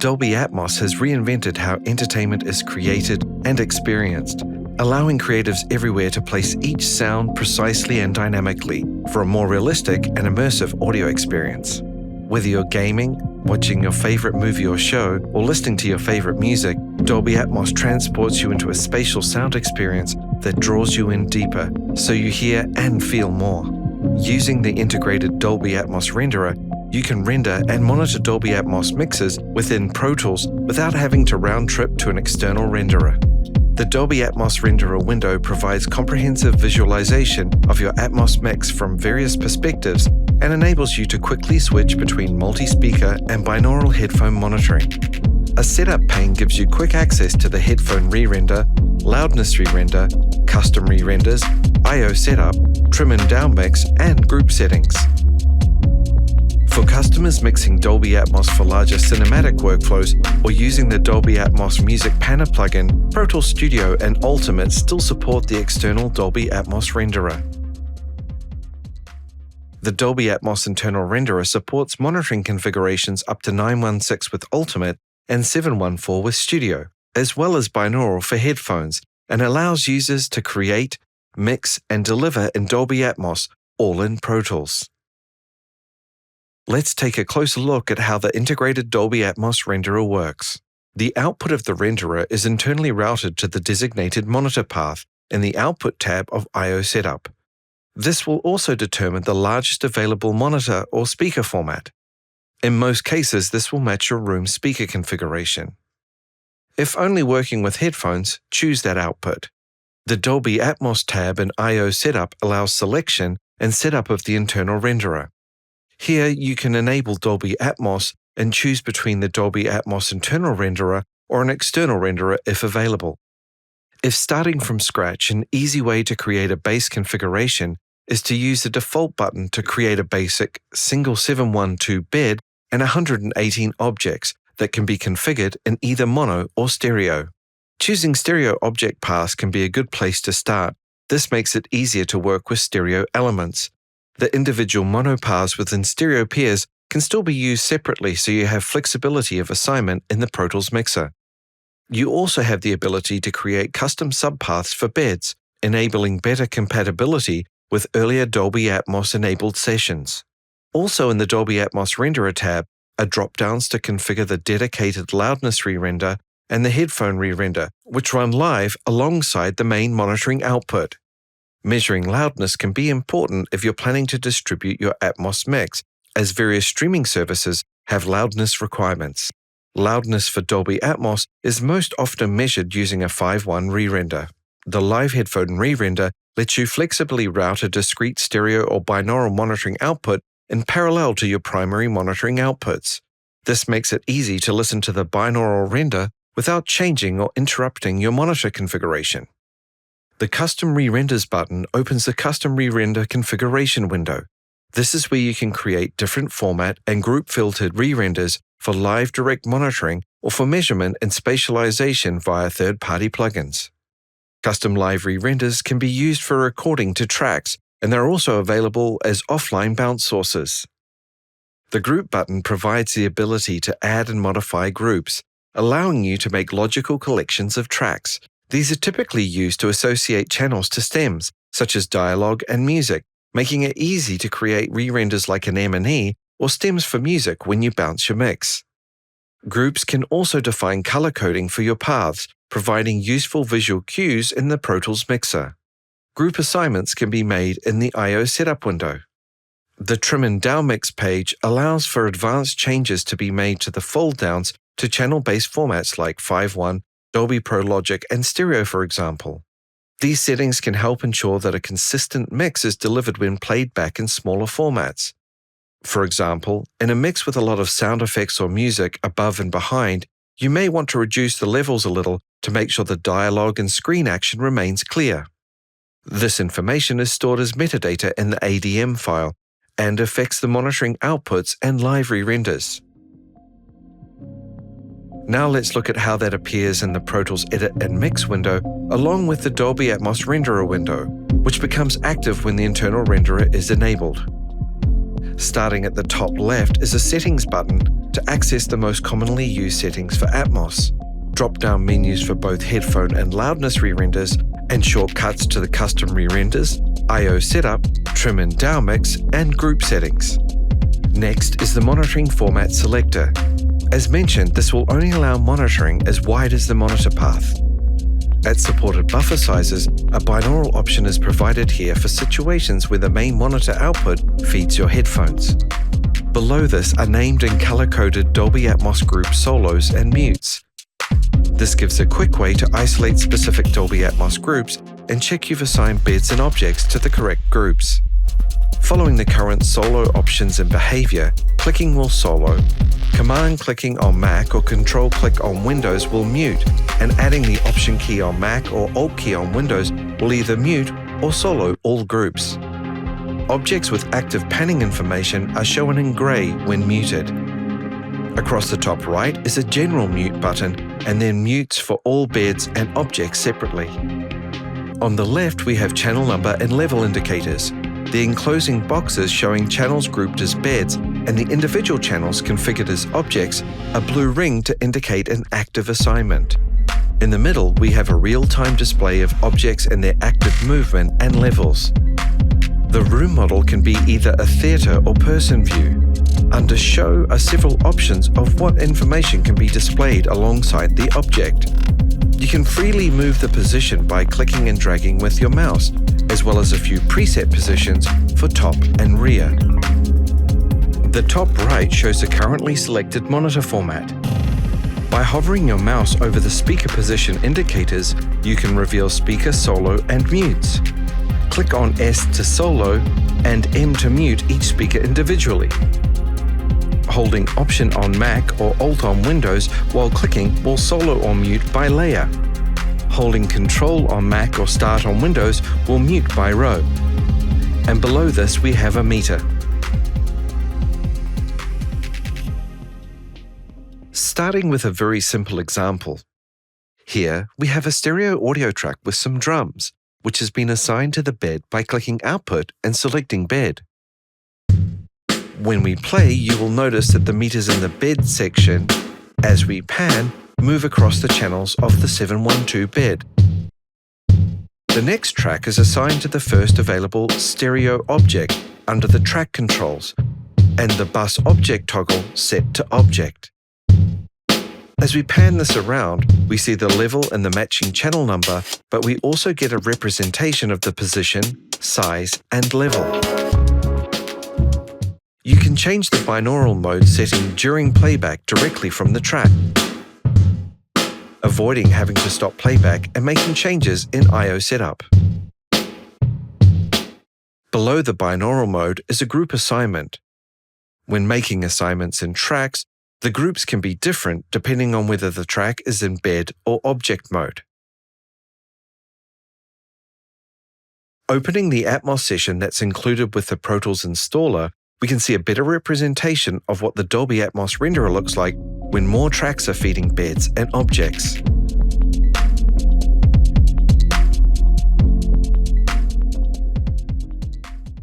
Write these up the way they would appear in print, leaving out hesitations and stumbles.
Dolby Atmos has reinvented how entertainment is created and experienced, allowing creatives everywhere to place each sound precisely and dynamically for a more realistic and immersive audio experience. Whether you're gaming, watching your favorite movie or show, or listening to your favorite music, Dolby Atmos transports you into a spatial sound experience that draws you in deeper, so you hear and feel more. Using the integrated Dolby Atmos renderer, you can render and monitor Dolby Atmos mixes within Pro Tools without having to round trip to an external renderer. The Dolby Atmos renderer window provides comprehensive visualization of your Atmos mix from various perspectives and enables you to quickly switch between multi-speaker and binaural headphone monitoring. A setup pane gives you quick access to the headphone re-render, loudness re-render, custom re-renders, I/O setup, trim and downmix, and group settings. For customers mixing Dolby Atmos for larger cinematic workflows or using the Dolby Atmos Music Panner plugin, Pro Tools Studio and Ultimate still support the external Dolby Atmos renderer. The Dolby Atmos internal renderer supports monitoring configurations up to 916 with Ultimate and 714 with Studio, as well as binaural for headphones, and allows users to create, mix, and deliver in Dolby Atmos, all in Pro Tools. Let's take a closer look at how the integrated Dolby Atmos renderer works. The output of the renderer is internally routed to the designated monitor path in the Output tab of I/O Setup. This will also determine the largest available monitor or speaker format. In most cases, this will match your room's speaker configuration. If only working with headphones, choose that output. The Dolby Atmos tab in I/O Setup allows selection and setup of the internal renderer. Here, you can enable Dolby Atmos and choose between the Dolby Atmos internal renderer or an external renderer if available. If starting from scratch, an easy way to create a bass configuration is to use the default button to create a basic single 712 bed and 118 objects that can be configured in either mono or stereo. Choosing stereo object paths can be a good place to start. This makes it easier to work with stereo elements. The individual mono paths within stereo pairs can still be used separately, so you have flexibility of assignment in the Pro Tools mixer. You also have the ability to create custom subpaths for beds, enabling better compatibility with earlier Dolby Atmos-enabled sessions. Also in the Dolby Atmos renderer tab are drop-downs to configure the dedicated loudness re-render and the headphone re-render, which run live alongside the main monitoring output. Measuring loudness can be important if you're planning to distribute your Atmos mix, as various streaming services have loudness requirements. Loudness for Dolby Atmos is most often measured using a 5:1 re-render. The live headphone re-render lets you flexibly route a discrete stereo or binaural monitoring output in parallel to your primary monitoring outputs. This makes it easy to listen to the binaural render without changing or interrupting your monitor configuration. The Custom Re-Renders button opens the Custom Re-Render configuration window. This is where you can create different format and group-filtered re-renders for live direct monitoring or for measurement and spatialization via third-party plugins. Custom live re-renders can be used for recording to tracks, and they're also available as offline bounce sources. The Group button provides the ability to add and modify groups, allowing you to make logical collections of tracks. These are typically used to associate channels to stems, such as dialogue and music, making it easy to create re-renders like an M&E or stems for music when you bounce your mix. Groups can also define color coding for your paths, providing useful visual cues in the Pro Tools mixer. Group assignments can be made in the I/O Setup window. The Trim and Downmix page allows for advanced changes to be made to the fold-downs to channel-based formats like 5:1, Dolby Pro Logic, and Stereo, for example. These settings can help ensure that a consistent mix is delivered when played back in smaller formats. For example, in a mix with a lot of sound effects or music above and behind, you may want to reduce the levels a little to make sure the dialogue and screen action remains clear. This information is stored as metadata in the ADM file and affects the monitoring outputs and live re-renders. Now let's look at how that appears in the Pro Tools Edit and Mix window, along with the Dolby Atmos renderer window, which becomes active when the internal renderer is enabled. Starting at the top left is a Settings button, to access the most commonly used settings for Atmos, drop-down menus for both headphone and loudness re-renders, and shortcuts to the custom re-renders, I/O setup, trim and downmix, and group settings. Next is the monitoring format selector. As mentioned, this will only allow monitoring as wide as the monitor path. At supported buffer sizes, a binaural option is provided here for situations where the main monitor output feeds your headphones. Below this are named and color-coded Dolby Atmos group solos and mutes. This gives a quick way to isolate specific Dolby Atmos groups and check you've assigned beds and objects to the correct groups. Following the current solo options and behavior, clicking will solo. Command clicking on Mac or Control click on Windows will mute, and adding the Option key on Mac or Alt key on Windows will either mute or solo all groups. Objects with active panning information are shown in grey when muted. Across the top right is a general mute button and then mutes for all beds and objects separately. On the left we have channel number and level indicators, the enclosing boxes showing channels grouped as beds and the individual channels configured as objects, a blue ring to indicate an active assignment. In the middle we have a real-time display of objects and their active movement and levels. The room model can be either a theatre or person view. Under Show are several options of what information can be displayed alongside the object. You can freely move the position by clicking and dragging with your mouse, as well as a few preset positions for top and rear. The top right shows the currently selected monitor format. By hovering your mouse over the speaker position indicators, you can reveal speaker solo and mutes. Click on S to solo and M to mute each speaker individually. Holding Option on Mac or Alt on Windows while clicking will solo or mute by layer. Holding Control on Mac or Start on Windows will mute by row. And below this we have a meter. Starting with a very simple example. Here we have a stereo audio track with some drums, which has been assigned to the bed by clicking Output and selecting Bed. When we play, you will notice that the meters in the bed section, as we pan, move across the channels of the 712 bed. The next track is assigned to the first available stereo object under the track controls, and the bus object toggle set to object. As we pan this around, we see the level and the matching channel number, but we also get a representation of the position, size, and level. You can change the binaural mode setting during playback directly from the track, avoiding having to stop playback and making changes in I/O setup. Below the binaural mode is a group assignment. When making assignments in tracks, the groups can be different depending on whether the track is in bed or object mode. Opening the Atmos session that's included with the Pro Tools installer, we can see a better representation of what the Dolby Atmos renderer looks like when more tracks are feeding beds and objects.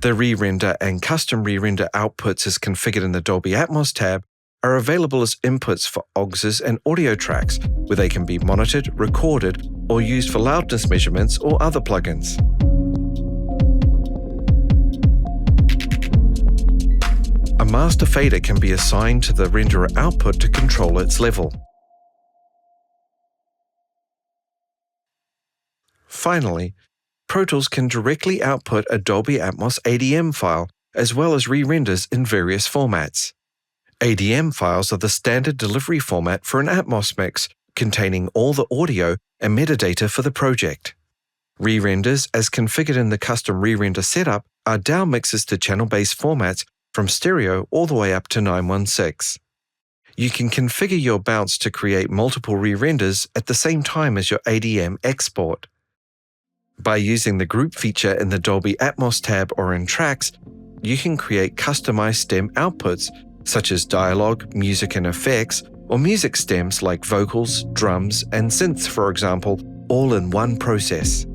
The re-render and custom re-render outputs as configured in the Dolby Atmos tab are available as inputs for AUXs and audio tracks, where they can be monitored, recorded, or used for loudness measurements or other plugins. A master fader can be assigned to the renderer output to control its level. Finally, Pro Tools can directly output a Dolby Atmos ADM file, as well as re-renders in various formats. ADM files are the standard delivery format for an Atmos mix, containing all the audio and metadata for the project. Re-renders, as configured in the custom re-render setup, are downmixes to channel-based formats from stereo all the way up to 916. You can configure your bounce to create multiple re-renders at the same time as your ADM export. By using the group feature in the Dolby Atmos tab or in tracks, you can create customized stem outputs such as dialogue, music and effects, or music stems like vocals, drums, and synths, for example, all in one process.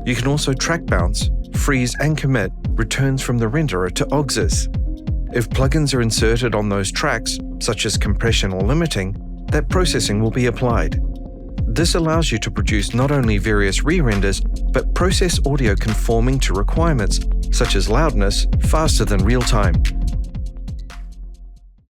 You can also track bounce, freeze and commit returns from the renderer to AUXs. If plugins are inserted on those tracks, such as compression or limiting, that processing will be applied. This allows you to produce not only various re-renders, but process audio conforming to requirements, such as loudness, faster than real time.